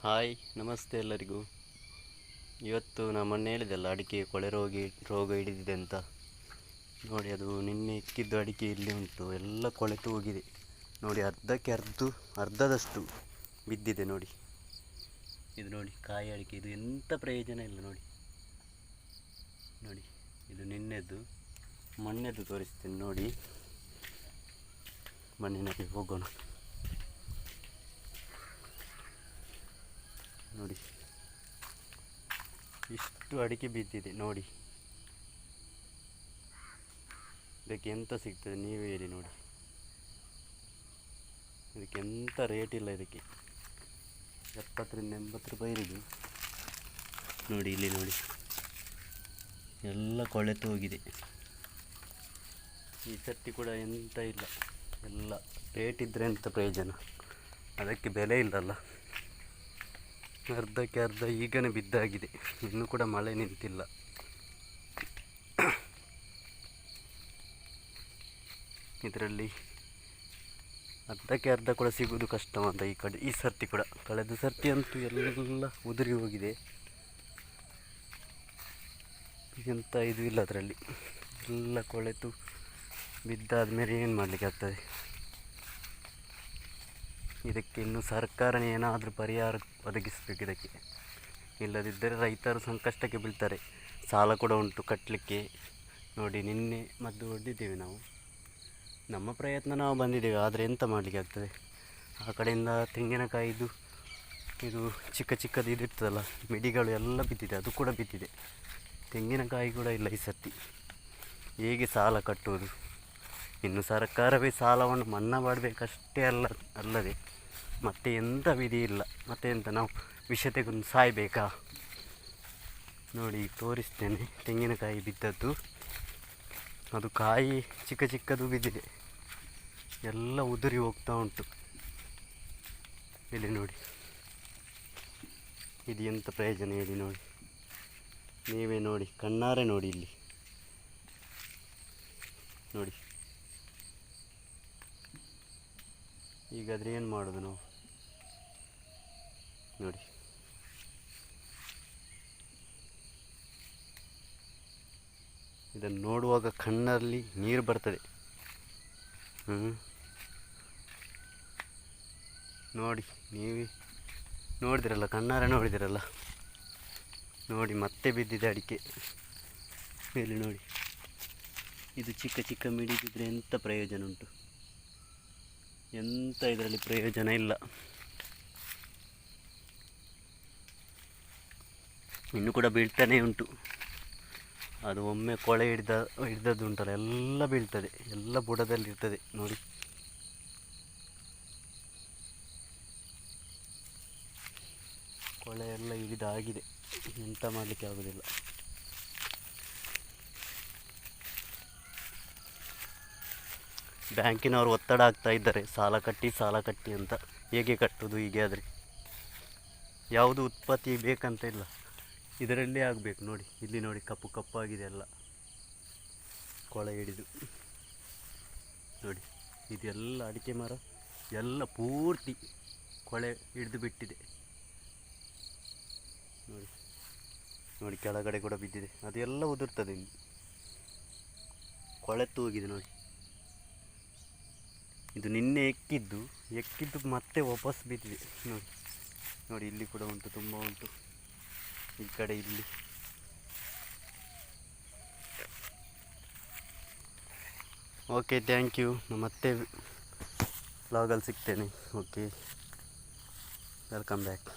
Hi, ನಮಸ್ತೆ ಎಲ್ಲರಿಗೂ. ಇವತ್ತು ನಾನು ಮೊನ್ನೆ ಹೇಳಿದೆಲ್ಲ ಅಡಿಕೆ ಕೊಳೆ ರೋಗ ಹಿಡಿದಿದೆ ಅಂತ. ನೋಡಿ, ಅದು ನಿನ್ನೆ ಇಕ್ಕಿದ್ದು ಅಡಿಕೆ ಇಲ್ಲಿ ಉಂಟು, ಎಲ್ಲ ಕೊಳೆತು ಹೋಗಿದೆ. ನೋಡಿ, ಅರ್ಧದಷ್ಟು ಬಿದ್ದಿದೆ. ನೋಡಿ, ಇದು ನೋಡಿ ಕಾಯಿ ಅಡಿಕೆ, ಇದು ಎಂಥ ಪ್ರಯೋಜನ ಇಲ್ಲ. ನೋಡಿ ನೋಡಿ, ಇದು ನಿನ್ನೆದ್ದು, ಮೊನ್ನೆದ್ದು ತೋರಿಸ್ತೇನೆ. ನೋಡಿ, ಮಣ್ಣಿನಲ್ಲಿ ಹೋಗೋಣ. ನೋಡಿ, ಇಷ್ಟು ಅಡಿಕೆ ಬಿದ್ದಿದೆ. ನೋಡಿ, ಇದಕ್ಕೆ ಎಂತ ಸಿಗ್ತದೆ ನೀವೇ ಹೇಳಿ. ನೋಡಿ, ಇದಕ್ಕೆ ಎಂಥ ರೇಟ್ ಇಲ್ಲ. ಇದಕ್ಕೆ 70 ರಿಂದ 80 ರೂಪಾಯಿ ಇರೋದು. ನೋಡಿ, ಇಲ್ಲಿ ನೋಡಿ, ಎಲ್ಲ ಕೊಳೆತು ಹೋಗಿದೆ. ಈ ಸರ್ತಿ ಕೂಡ ಎಂತ ಇಲ್ಲ, ಎಲ್ಲ ರೇಟ್ ಇದ್ದರೆ ಎಂಥ ಪ್ರಯೋಜನ, ಅದಕ್ಕೆ ಬೆಲೆ ಇಲ್ಲಲ್ಲ. ಅರ್ಧಕ್ಕೆ ಅರ್ಧ ಈಗನೇ ಬಿದ್ದಾಗಿದೆ, ಇನ್ನೂ ಕೂಡ ಮಳೆ ನಿಂತಿಲ್ಲ. ಇದರಲ್ಲಿ ಅರ್ಧಕ್ಕೆ ಅರ್ಧ ಕೂಡ ಸಿಗೋದು ಕಷ್ಟವಂತ ಈ ಸರ್ತಿ ಕೂಡ. ಕಳೆದ ಸರ್ತಿ ಅಂತೂ ಎಲ್ಲ ಉದುರಿ ಹೋಗಿದೆ. ಎಂತ ಇದು ಇಲ್ಲ ಅದರಲ್ಲಿ, ಎಲ್ಲ ಕೊಳೆತು ಬಿದ್ದಾದ ಮೇಲೆ ಏನು ಮಾಡಲಿಕ್ಕೆ ಆಗ್ತದೆ. ಇದಕ್ಕೆ ಇನ್ನು ಸರ್ಕಾರನೇ ಏನಾದರೂ ಪರಿಹಾರ ಒದಗಿಸಬೇಕು ಇದಕ್ಕೆ. ಇಲ್ಲದಿದ್ದರೆ ರೈತರು ಸಂಕಷ್ಟಕ್ಕೆ ಬೀಳ್ತಾರೆ. ಸಾಲ ಕೂಡ ಉಂಟು ಕಟ್ಟಲಿಕ್ಕೆ. ನೋಡಿ, ನಿನ್ನೆ ಮದ್ದು ಹೊಡೆದಿದ್ದೇವೆ ನಾವು, ನಮ್ಮ ಪ್ರಯತ್ನ ನಾವು ಬಂದಿದ್ದೇವೆ. ಆದರೆ ಎಂತ ಮಾಡಲಿಕ್ಕೆ ಆಗ್ತದೆ. ಆ ಕಡೆಯಿಂದ ತೆಂಗಿನಕಾಯಿದು ಇದು ಚಿಕ್ಕದು ಇದಿರ್ತದಲ್ಲ, ಮಿಡಿಗಳು ಎಲ್ಲ ಬಿದ್ದಿದೆ, ಅದು ಕೂಡ ಬಿದ್ದಿದೆ. ತೆಂಗಿನಕಾಯಿ ಕೂಡ ಇಲ್ಲ ಈ ಸರ್ತಿ. ಹೇಗೆ ಸಾಲ ಕಟ್ಟುವುದು? ಇನ್ನು ಸರ್ಕಾರವೇ ಸಾಲವನ್ನು ಮನ್ನಾ ಮಾಡಬೇಕಷ್ಟೇ ಅಲ್ಲದೆ ಮತ್ತೆ ಎಂಥ ವಿಧಿ ಇಲ್ಲ. ಮತ್ತೆ ಎಂತ ನಾವು ವಿಷ ತೆಗೆದು ಸಾಯಬೇಕಾ? ನೋಡಿ, ತೋರಿಸ್ತೇನೆ. ತೆಂಗಿನಕಾಯಿ ಬಿದ್ದದ್ದು, ಅದು ಕಾಯಿ ಚಿಕ್ಕದು ಬಿದ್ದಿದೆ, ಎಲ್ಲ ಉದುರಿ ಹೋಗ್ತಾ ಉಂಟು. ಇಲ್ಲಿ ನೋಡಿ, ಇದು ಎಂಥ ಪ್ರಯೋಜನ ಹೇಳಿ. ನೋಡಿ, ನೀವೇ ನೋಡಿ, ಕಣ್ಣಾರೆ ನೋಡಿ. ಇಲ್ಲಿ ನೋಡಿ, ಈಗಾದರೆ ಏನು ಮಾಡೋದು ನಾವು? ನೋಡಿ, ಇದನ್ನು ನೋಡುವಾಗ ಕಣ್ಣಲ್ಲಿ ನೀರು ಬರ್ತದೆ. ನೋಡಿ, ನೀವೇ ನೋಡಿದಿರಲ್ಲ, ಕಣ್ಣಾರೆ ನೋಡಿದಿರಲ್ಲ. ನೋಡಿ, ಮತ್ತೆ ಬಿದ್ದಿದೆ ಅಡಿಕೆ ಮೇಲೆ. ನೋಡಿ, ಇದು ಚಿಕ್ಕ ಮಿಡಿದಿದ್ರೆ ಎಂಥ ಪ್ರಯೋಜನ ಉಂಟು? ಎಂಥ ಇದರಲ್ಲಿ ಪ್ರಯೋಜನ ಇಲ್ಲ. ಇನ್ನು ಕೂಡ ಬೀಳ್ತಾನೆ ಉಂಟು. ಅದು ಒಮ್ಮೆ ಕೊಳೆ ಹಿಡ್ದದ್ದು ಉಂಟಲ್ಲ, ಎಲ್ಲ ಬೀಳ್ತದೆ, ಎಲ್ಲ ಬುಡದಲ್ಲಿ ಇರ್ತದೆ. ನೋಡಿ, ಕೊಳೆ ಎಲ್ಲ ಹಿಡಿದಾಗಿದೆ, ಎಂತ ಮಾಡಲಿಕ್ಕೆ ಆಗೋದಿಲ್ಲ. ಬ್ಯಾಂಕಿನವರು ಒತ್ತಡ ಆಗ್ತಾ ಇದ್ದಾರೆ, ಸಾಲ ಕಟ್ಟಿ ಅಂತ. ಹೇಗೆ ಕಟ್ಟುವುದು? ಹೀಗೆ ಆದರೆ ಯಾವುದು ಉತ್ಪತ್ತಿ ಬೇಕಂತ ಇಲ್ಲ, ಇದರಲ್ಲೇ ಆಗಬೇಕು. ನೋಡಿ, ಇಲ್ಲಿ ನೋಡಿ, ಕಪ್ಪಾಗಿದೆ ಎಲ್ಲ ಕೊಳೆ ಹಿಡಿದು. ನೋಡಿ, ಇದೆಲ್ಲ ಅಡಿಕೆ ಮರ ಎಲ್ಲ ಪೂರ್ತಿ ಕೊಳೆ ಹಿಡಿದು ಬಿಟ್ಟಿದೆ. ನೋಡಿ ನೋಡಿ, ಕೆಳಗಡೆ ಕೂಡ ಬಿದ್ದಿದೆ, ಅದೆಲ್ಲ ಉದುರ್ತದೆ, ಇನ್ನು ಕೊಳೆತು ಹೋಗಿದೆ. ನೋಡಿ, ಇದು ನಿನ್ನೆ ಎಕ್ಕಿದ್ದು ಮತ್ತೆ ವಾಪಸ್ ಬಿದ್ದಿದೆ. ನೋಡಿ ನೋಡಿ, ಇಲ್ಲಿ ಕೂಡ ಉಂಟು, ತುಂಬ ಉಂಟು ಈ ಕಡೆ. ಇಲ್ಲಿ ಓಕೆ, ಥ್ಯಾಂಕ್ ಯು. ಮತ್ತೆ ವ್ಲಾಗಲ್ಲಿ ಸಿಗ್ತೇನೆ. Okay, welcome back.